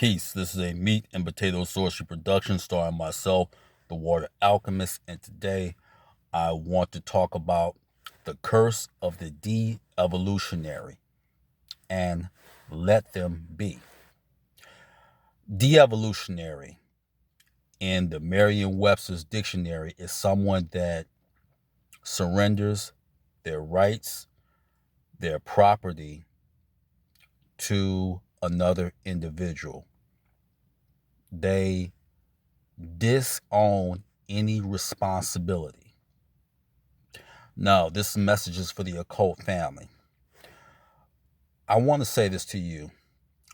Peace. This is a meat and potato sorcery production starring myself, the Water Alchemist, and today I want to talk about the curse of the de-evolutionary and let them be. De-evolutionary in the Merriam-Webster's dictionary is someone that surrenders their rights, their property to another individual. They disown any responsibility. Now, this message is for the occult family. I want to say this to you.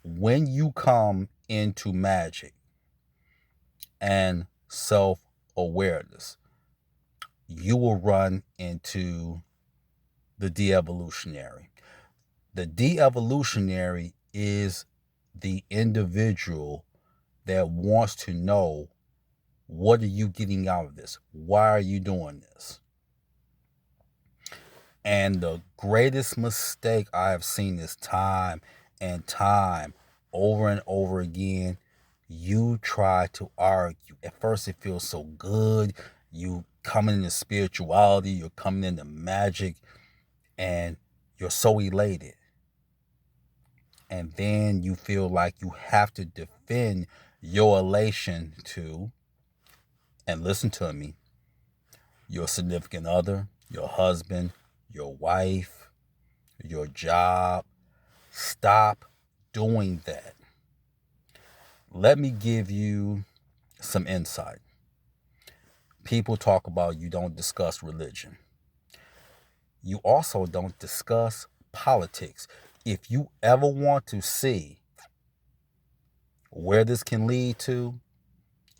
When you come into magic and self awareness, you will run into the de evolutionary. The de evolutionary is the individual that wants to know, what are you getting out of this? Why are you doing this? And the greatest mistake I have seen is time and time over and over again. You try to argue. At first, it feels so good. You coming into spirituality, you're coming into magic, and you're so elated. And then you feel like you have to defend your elation to, and listen to me, your significant other, your husband, your wife, your job. Stop doing that. Let me give you some insight. People talk about you don't discuss religion. You also don't discuss politics. If you ever want to see where this can lead to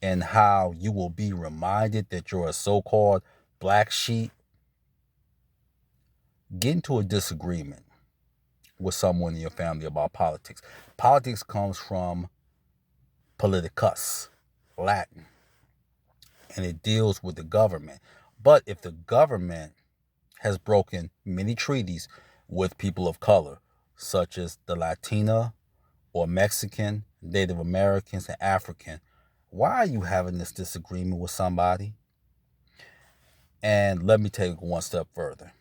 and how you will be reminded that you're a so-called black sheep, get into a disagreement with someone in your family about politics. Politics comes from politicus, Latin, and it deals with the government. But if the government has broken many treaties with people of color, such as the Latina or Mexican, Native Americans, and African, why are you having this disagreement with somebody? And let me take it one step further.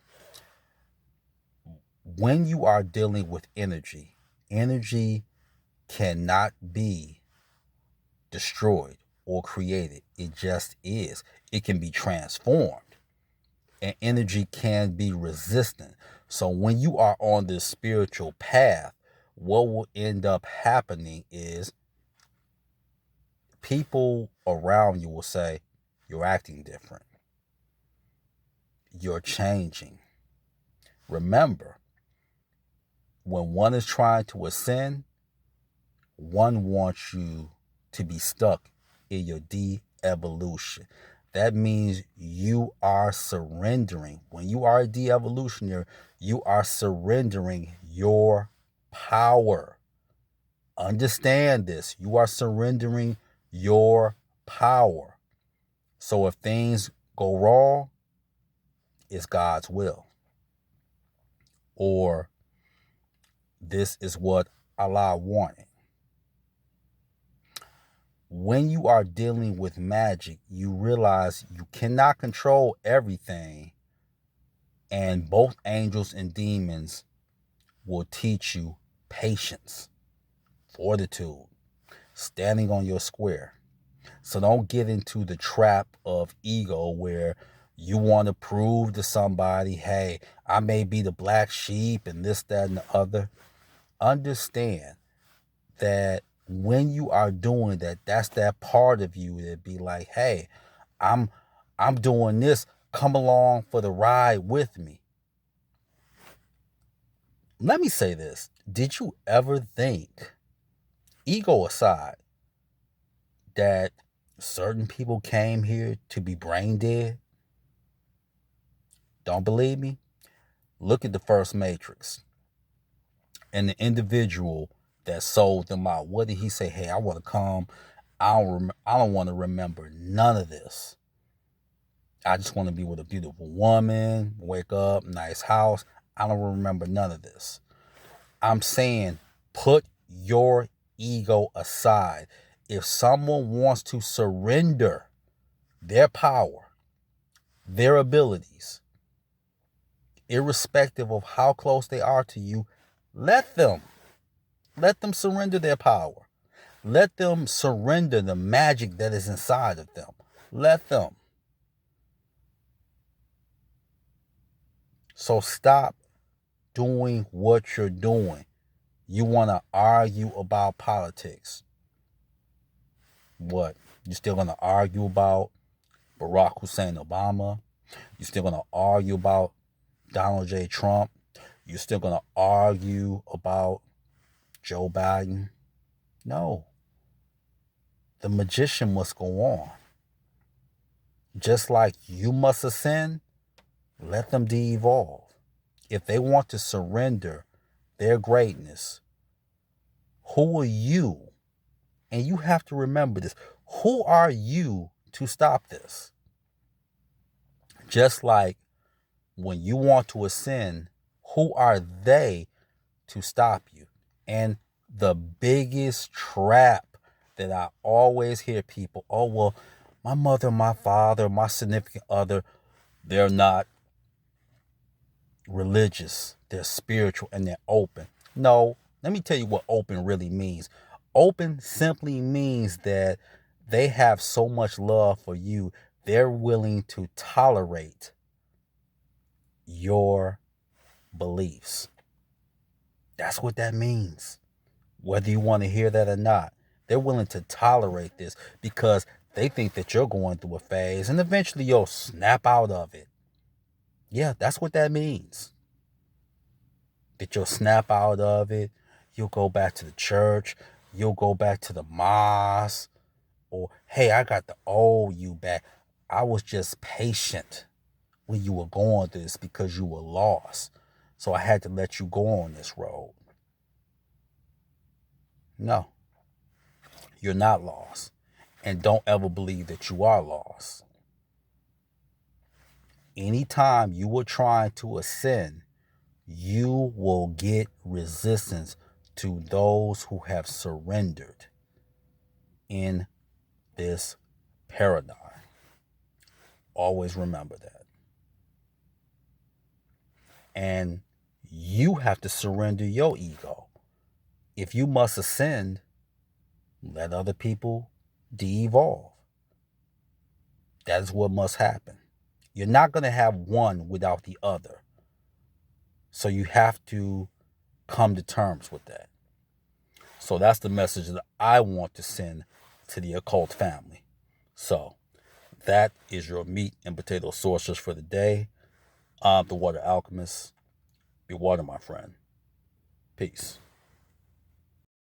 When you are dealing with energy, energy cannot be destroyed or created. It just is. It can be transformed. And energy can be resistant. So when you are on this spiritual path, what will end up happening is people around you will say, you're acting different. You're changing. Remember, when one is trying to ascend, one wants you to be stuck in your de-evolution. That means you are surrendering. When you are a de-evolutionary, you are surrendering your power. Understand this. You are surrendering your power. So if things go wrong, it's God's will. Or this is what Allah wanted. When you are dealing with magic, you realize you cannot control everything, and both angels and demons will teach you patience, fortitude, standing on your square. So don't get into the trap of ego where you want to prove to somebody, hey, I may be the black sheep and this, that, and the other. Understand that when you are doing that, that's that part of you that be like, hey, I'm doing this. Come along for the ride with me. Let me say this. Did you ever think, ego aside, that certain people came here to be brain dead? Don't believe me? Look at the first Matrix and the individual that sold them out. What did he say? Hey, I want to come. I don't want to remember none of this. I just want to be with a beautiful woman, wake up, nice house. I don't remember none of this. I'm saying put your ego aside. If someone wants to surrender their power, their abilities, irrespective of how close they are to you, let them. Let them surrender their power. Let them surrender the magic that is inside of them. Let them. So stop doing what you're doing. You want to argue about politics. What? You still going to argue about Barack Hussein Obama? You still going to argue about Donald J. Trump? You still going to argue about Joe Biden? No. The magician must go on. Just like you must ascend, let them de-evolve. If they want to surrender their greatness, who are you? And you have to remember this. Who are you to stop this? Just like when you want to ascend, who are they to stop you? And the biggest trap that I always hear people, oh, well, my mother, my father, my significant other, they're not religious, they're spiritual, and they're open. No, let me tell you what open really means. Open simply means that they have so much love for you, they're willing to tolerate your beliefs. That's what that means. Whether you want to hear that or not, they're willing to tolerate this because they think that you're going through a phase and eventually you'll snap out of it. Yeah, that's what that means. That you'll snap out of it. You'll go back to the church. You'll go back to the mosque. Or, hey, I got the old you back. I was just patient when you were going through this because you were lost. So I had to let you go on this road. No, you're not lost. And don't ever believe that you are lost. Anytime you are trying to ascend, you will get resistance to those who have surrendered in this paradigm. Always remember that. And you have to surrender your ego. If you must ascend, let other people de-evolve. That is what must happen. You're not going to have one without the other. So you have to come to terms with that. So that's the message that I want to send to the occult family. So that is your meat and potato sorcerers for the day. I'm the Water Alchemist. Be water, my friend. Peace.